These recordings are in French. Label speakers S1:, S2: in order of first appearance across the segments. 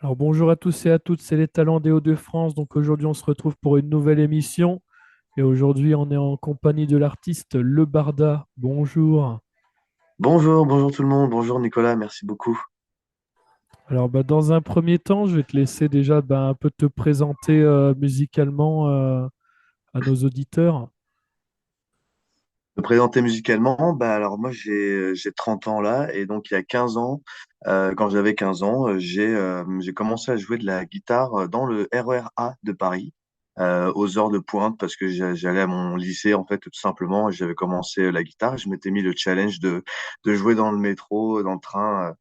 S1: Alors bonjour à tous et à toutes, c'est les talents des Hauts-de-France. Donc aujourd'hui on se retrouve pour une nouvelle émission et aujourd'hui on est en compagnie de l'artiste Le Barda. Bonjour.
S2: Bonjour, bonjour tout le monde, bonjour Nicolas, merci beaucoup.
S1: Alors dans un premier temps, je vais te laisser déjà un peu te présenter musicalement à nos auditeurs.
S2: Me présenter musicalement, alors moi j'ai 30 ans là et donc il y a 15 ans, quand j'avais 15 ans, j'ai commencé à jouer de la guitare dans le RER A de Paris aux heures de pointe parce que j'allais à mon lycée en fait tout simplement et j'avais commencé la guitare. Je m'étais mis le challenge de jouer dans le métro, dans le train.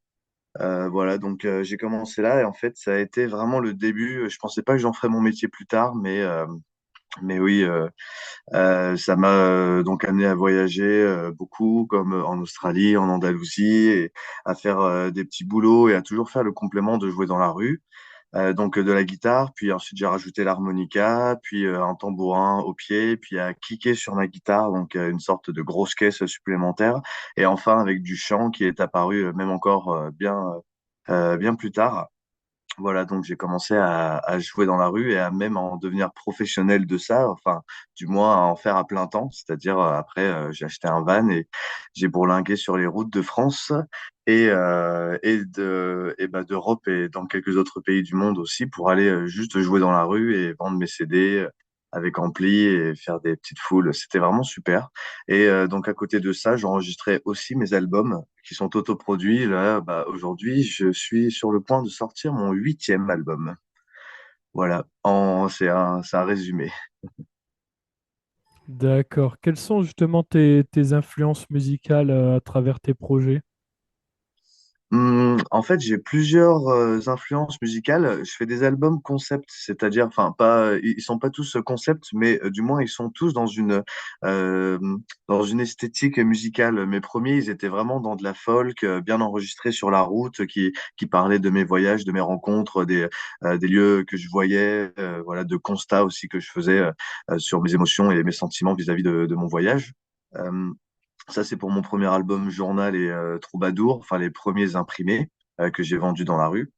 S2: Voilà, donc j'ai commencé là et en fait ça a été vraiment le début. Je pensais pas que j'en ferais mon métier plus tard, mais oui. Ça m'a donc amené à voyager beaucoup, comme en Australie, en Andalousie, et à faire des petits boulots et à toujours faire le complément de jouer dans la rue. Donc de la guitare, puis ensuite j'ai rajouté l'harmonica, puis un tambourin au pied, puis à kicker sur ma guitare, donc une sorte de grosse caisse supplémentaire. Et enfin avec du chant qui est apparu même encore bien plus tard. Voilà, donc j'ai commencé à jouer dans la rue et à même en devenir professionnel de ça, enfin, du moins à en faire à plein temps. C'est-à-dire, après, j'ai acheté un van et j'ai bourlingué sur les routes de France d'Europe et dans quelques autres pays du monde aussi pour aller juste jouer dans la rue et vendre mes CD avec ampli et faire des petites foules. C'était vraiment super. Et donc à côté de ça, j'enregistrais aussi mes albums qui sont autoproduits. Là, aujourd'hui, je suis sur le point de sortir mon huitième album. Voilà, c'est un résumé.
S1: D'accord. Quelles sont justement tes influences musicales à travers tes projets?
S2: En fait, j'ai plusieurs influences musicales. Je fais des albums concept, c'est-à-dire, enfin, pas, ils sont pas tous concept, mais du moins ils sont tous euh, dans une esthétique musicale. Mes premiers, ils étaient vraiment dans de la folk, bien enregistrés sur la route, qui parlaient de mes voyages, de mes rencontres, des lieux que je voyais, voilà, de constats aussi que je faisais sur mes émotions et mes sentiments vis-à-vis de mon voyage. Euh, Ça, c'est pour mon premier album Journal et Troubadour, enfin les premiers imprimés que j'ai vendus dans la rue.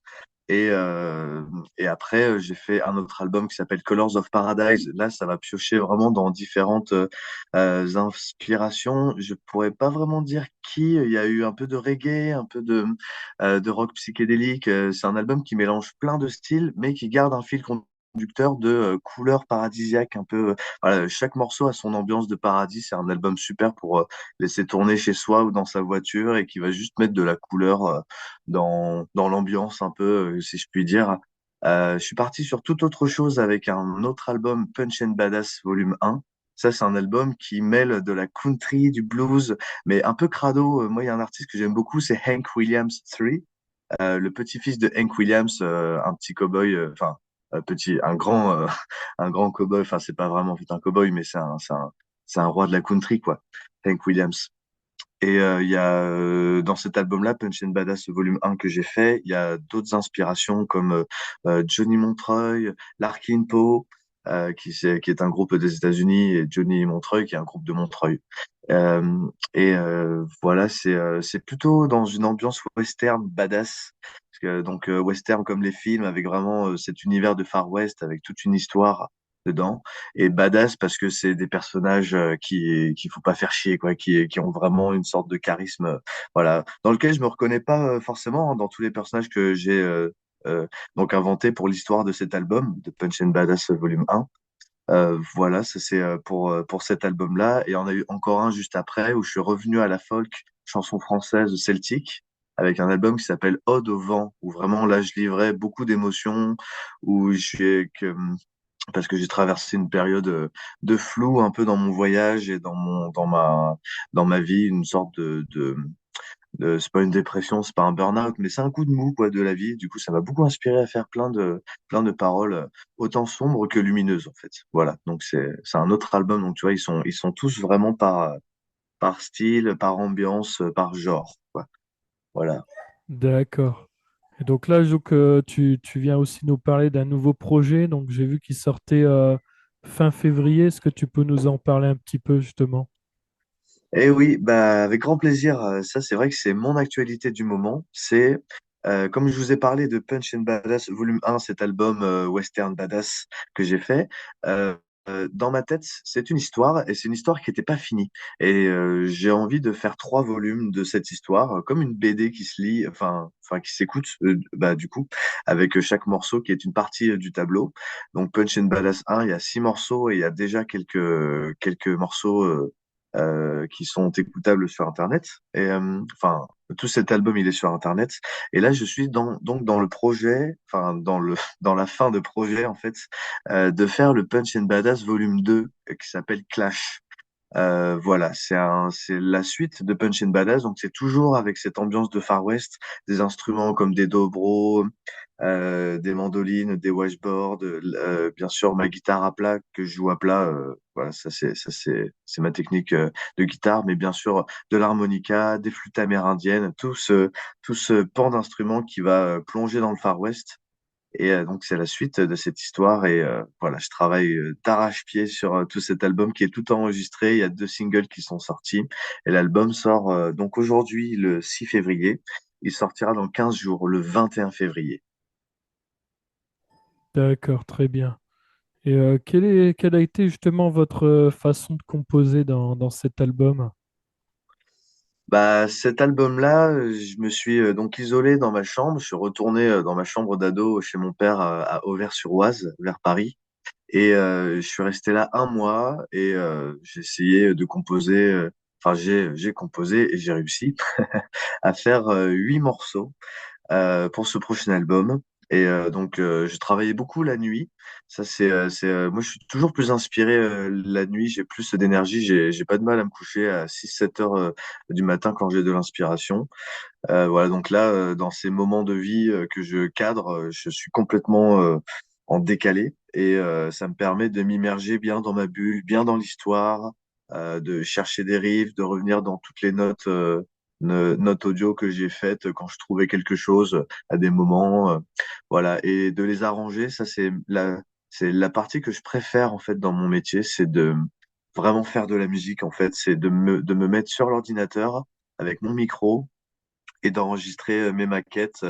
S2: Et, euh, et après, j'ai fait un autre album qui s'appelle Colors of Paradise. Là, ça va piocher vraiment dans différentes inspirations. Je pourrais pas vraiment dire qui. Il y a eu un peu de reggae, un peu de rock psychédélique. C'est un album qui mélange plein de styles, mais qui garde un fil conducteur de couleurs paradisiaques. Un peu, voilà, chaque morceau a son ambiance de paradis. C'est un album super pour laisser tourner chez soi ou dans sa voiture et qui va juste mettre de la couleur. Dans l'ambiance un peu, si je puis dire. Je suis parti sur toute autre chose avec un autre album, Punch and Badass Volume 1. Ça, c'est un album qui mêle de la country, du blues, mais un peu crado. Moi, il y a un artiste que j'aime beaucoup, c'est Hank Williams III, le petit-fils de Hank Williams, un petit cowboy, enfin, un grand cowboy. Enfin, c'est pas vraiment en fait un cowboy, mais c'est un roi de la country, quoi. Hank Williams. Et il y a dans cet album-là, Punch and Badass Volume 1 que j'ai fait, il y a d'autres inspirations comme Johnny Montreuil, Larkin Poe, qui est un groupe des États-Unis, et Johnny Montreuil qui est un groupe de Montreuil. Voilà, c'est plutôt dans une ambiance western badass. Parce que, donc western comme les films, avec vraiment cet univers de Far West, avec toute une histoire dedans. Et badass parce que c'est des personnages qu'il faut pas faire chier, quoi, qui ont vraiment une sorte de charisme, voilà, dans lequel je me reconnais pas forcément hein, dans tous les personnages que j'ai donc inventés pour l'histoire de cet album, de Punch and Badass Volume 1. Voilà, ça c'est pour cet album-là. Et on a eu encore un juste après où je suis revenu à la folk, chanson française celtique, avec un album qui s'appelle Ode au vent, où vraiment là je livrais beaucoup d'émotions, où je suis parce que j'ai traversé une période de flou un peu dans mon voyage et dans ma vie, une sorte c'est pas une dépression, c'est pas un burn-out, mais c'est un coup de mou quoi de la vie. Du coup, ça m'a beaucoup inspiré à faire plein de paroles autant sombres que lumineuses en fait. Voilà, donc c'est un autre album. Donc tu vois, ils sont tous vraiment par style, par ambiance, par genre quoi. Voilà.
S1: D'accord. Et donc là, tu viens aussi nous parler d'un nouveau projet. Donc j'ai vu qu'il sortait fin février. Est-ce que tu peux nous en parler un petit peu justement?
S2: Et oui, avec grand plaisir. Ça, c'est vrai que c'est mon actualité du moment. C'est Comme je vous ai parlé de Punch and Badass Volume 1, cet album Western Badass que j'ai fait, euh, dans ma tête, c'est une histoire et c'est une histoire qui n'était pas finie. Et j'ai envie de faire 3 volumes de cette histoire, comme une BD qui se lit, enfin qui s'écoute, bah, du coup, avec chaque morceau qui est une partie du tableau. Donc Punch and Badass 1, il y a 6 morceaux et il y a déjà quelques morceaux qui sont écoutables sur Internet. Et enfin, tout cet album, il est sur Internet. Et là, je suis donc dans le projet, enfin dans la fin de projet en fait, de faire le Punch and Badass volume 2 qui s'appelle Clash. Voilà, c'est la suite de Punch and Badass, donc c'est toujours avec cette ambiance de Far West, des instruments comme des dobro, des mandolines, des washboards, bien sûr ma guitare à plat que je joue à plat. Voilà, c'est ma technique de guitare, mais bien sûr de l'harmonica, des flûtes amérindiennes, tout ce pan d'instruments qui va plonger dans le Far West. Et donc, c'est la suite de cette histoire. Et voilà, je travaille d'arrache-pied sur tout cet album qui est tout enregistré. Il y a 2 singles qui sont sortis. Et l'album sort donc aujourd'hui, le 6 février. Il sortira dans 15 jours, le 21 février.
S1: D'accord, très bien. Et quelle a été justement votre façon de composer dans cet album?
S2: Bah, cet album-là, je me suis donc isolé dans ma chambre. Je suis retourné dans ma chambre d'ado chez mon père à Auvers-sur-Oise, vers Paris. Et je suis resté là un mois et j'ai essayé de composer. Enfin, j'ai composé et j'ai réussi à faire 8 morceaux pour ce prochain album. Et donc, je travaillais beaucoup la nuit. Ça, moi, je suis toujours plus inspiré la nuit. J'ai plus d'énergie. J'ai pas de mal à me coucher à 6 7 heures du matin quand j'ai de l'inspiration. Voilà, donc là, dans ces moments de vie que je cadre, je suis complètement en décalé et ça me permet de m'immerger bien dans ma bulle, bien dans l'histoire, de chercher des riffs, de revenir dans toutes les notes audio que j'ai faites quand je trouvais quelque chose à des moments, voilà, et de les arranger. Ça, c'est la partie que je préfère en fait dans mon métier, c'est de vraiment faire de la musique en fait, c'est de me mettre sur l'ordinateur avec mon micro et d'enregistrer mes maquettes,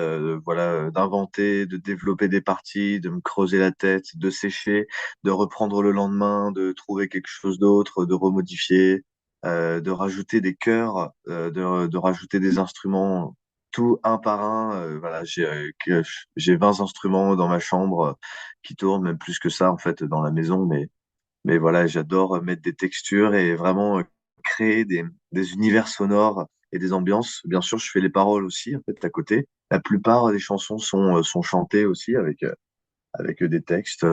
S2: voilà, d'inventer, de développer des parties, de me creuser la tête, de sécher, de reprendre le lendemain, de trouver quelque chose d'autre, de remodifier, de rajouter des chœurs, de rajouter des instruments, tout un par un. Voilà, j'ai 20 instruments dans ma chambre qui tournent, même plus que ça en fait dans la maison, mais voilà, j'adore mettre des textures et vraiment créer des univers sonores et des ambiances. Bien sûr, je fais les paroles aussi, en fait, à côté. La plupart des chansons sont chantées aussi avec des textes,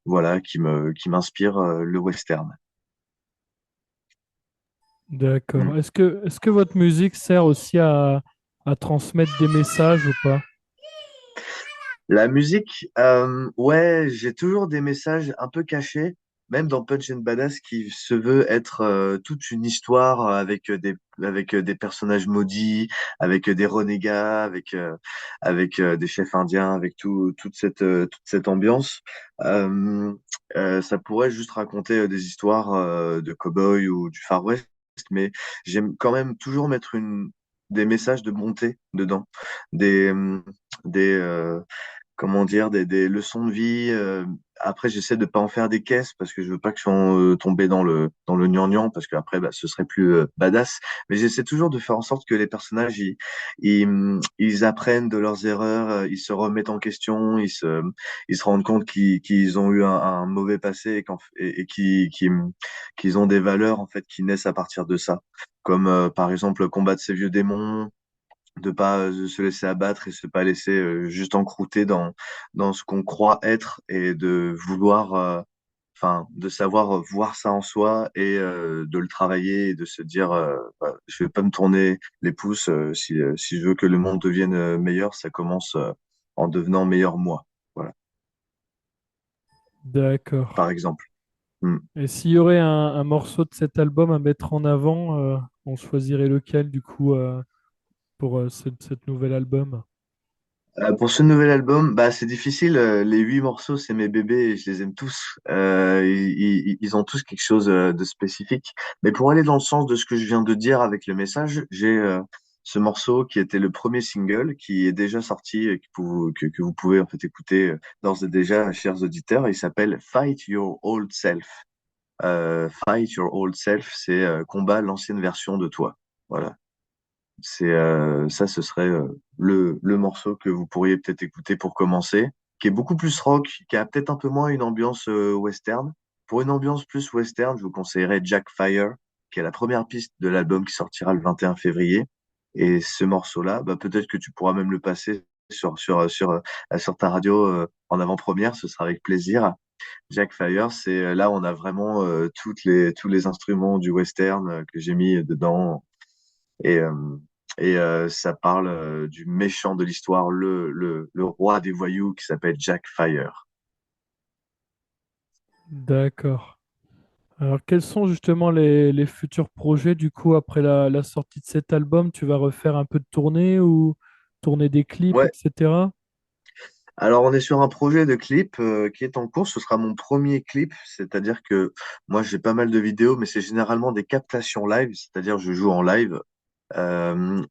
S2: voilà, qui m'inspirent le western. Mm.
S1: D'accord. Est-ce que votre musique sert aussi à transmettre des messages ou pas?
S2: La musique, ouais, j'ai toujours des messages un peu cachés, même dans Punch and Badass, qui se veut être toute une histoire avec des personnages maudits, avec des renégats, avec des chefs indiens, avec toute cette ambiance. Euh, Ça pourrait juste raconter des histoires de cow-boys ou du Far West, mais j'aime quand même toujours mettre des messages de bonté dedans, des, des, comment dire, des leçons de vie. Après, j'essaie de pas en faire des caisses parce que je veux pas que je sois tombé dans le gnangnan parce qu'après, bah, ce serait plus badass. Mais j'essaie toujours de faire en sorte que les personnages, ils apprennent de leurs erreurs, ils se remettent en question, ils se rendent compte qu'ils ont eu un mauvais passé et qu'ils ont des valeurs en fait qui naissent à partir de ça. Comme par exemple combattre ces vieux démons, de pas se laisser abattre et se pas laisser juste encrouter dans ce qu'on croit être et de vouloir, enfin, de savoir voir ça en soi et de le travailler et de se dire, bah, je vais pas me tourner les pouces si je veux que le monde devienne meilleur, ça commence en devenant meilleur moi. Voilà,
S1: D'accord.
S2: par exemple. Mm.
S1: Et s'il y aurait un morceau de cet album à mettre en avant, on choisirait lequel du coup pour cet nouvel album?
S2: Pour ce nouvel album, bah, c'est difficile. Les 8 morceaux, c'est mes bébés et je les aime tous. Ils ont tous quelque chose de spécifique. Mais pour aller dans le sens de ce que je viens de dire avec le message, j'ai ce morceau qui était le premier single, qui est déjà sorti et que vous pouvez en fait écouter d'ores et déjà, chers auditeurs. Il s'appelle Fight Your Old Self. Fight Your Old Self, c'est combat l'ancienne version de toi. Voilà. C'est ça, ce serait le morceau que vous pourriez peut-être écouter pour commencer, qui est beaucoup plus rock, qui a peut-être un peu moins une ambiance western. Pour une ambiance plus western, je vous conseillerais Jack Fire, qui est la première piste de l'album qui sortira le 21 février. Et ce morceau-là, bah, peut-être que tu pourras même le passer sur ta radio en avant-première, ce sera avec plaisir. Jack Fire, c'est là on a vraiment tous les instruments du western que j'ai mis dedans et, ça parle du méchant de l'histoire, le roi des voyous qui s'appelle Jack Fire.
S1: D'accord. Alors, quels sont justement les futurs projets du coup après la sortie de cet album? Tu vas refaire un peu de tournée ou tourner des clips,
S2: Ouais,
S1: etc.
S2: alors on est sur un projet de clip qui est en cours. Ce sera mon premier clip, c'est-à-dire que moi j'ai pas mal de vidéos, mais c'est généralement des captations live, c'est-à-dire je joue en live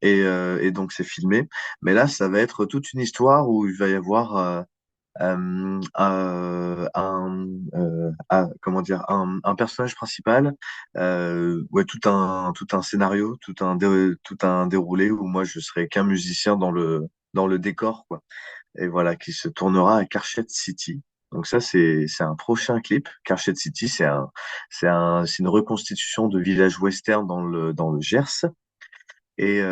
S2: et donc c'est filmé. Mais là, ça va être toute une histoire où il va y avoir comment dire un personnage principal, ouais tout un scénario, tout un déroulé où moi je serai qu'un musicien dans le décor quoi. Et voilà qui se tournera à Carchet City. Donc ça c'est un prochain clip. Carchet City c'est une reconstitution de village western dans le Gers. Et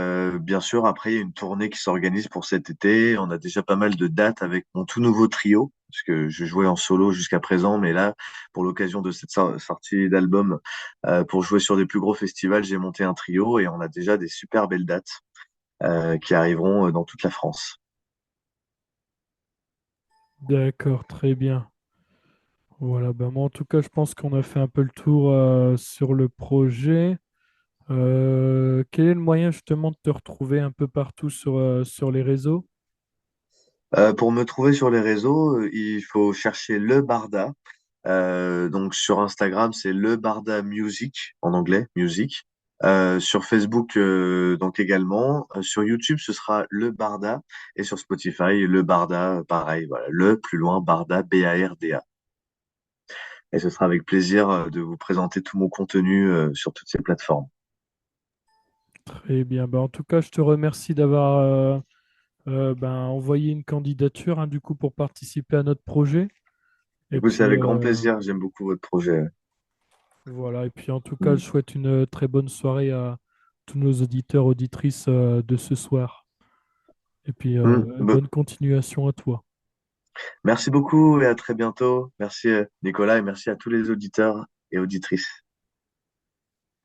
S2: bien sûr, après, il y a une tournée qui s'organise pour cet été. On a déjà pas mal de dates avec mon tout nouveau trio, parce que je jouais en solo jusqu'à présent, mais là, pour l'occasion de cette sortie d'album, pour jouer sur des plus gros festivals, j'ai monté un trio et on a déjà des super belles dates qui arriveront dans toute la France.
S1: D'accord, très bien. Voilà, ben moi en tout cas, je pense qu'on a fait un peu le tour sur le projet. Quel est le moyen justement de te retrouver un peu partout sur les réseaux?
S2: Pour me trouver sur les réseaux, il faut chercher Le Barda. Donc sur Instagram, c'est Le Barda Music en anglais, music. Sur Facebook, donc également. Sur YouTube, ce sera Le Barda. Et sur Spotify, Le Barda, pareil, voilà. Le plus loin, Barda, Barda. Et ce sera avec plaisir de vous présenter tout mon contenu sur toutes ces plateformes.
S1: Très bien. Ben, en tout cas, je te remercie d'avoir ben, envoyé une candidature hein, du coup pour participer à notre projet. Et
S2: Écoute, c'est
S1: puis
S2: avec grand plaisir. J'aime beaucoup votre projet.
S1: voilà. Et puis en tout cas, je
S2: Mm.
S1: souhaite une très bonne soirée à tous nos auditeurs, auditrices de ce soir. Et puis
S2: Mm.
S1: bonne continuation à toi.
S2: Merci beaucoup et à très bientôt. Merci Nicolas et merci à tous les auditeurs et auditrices.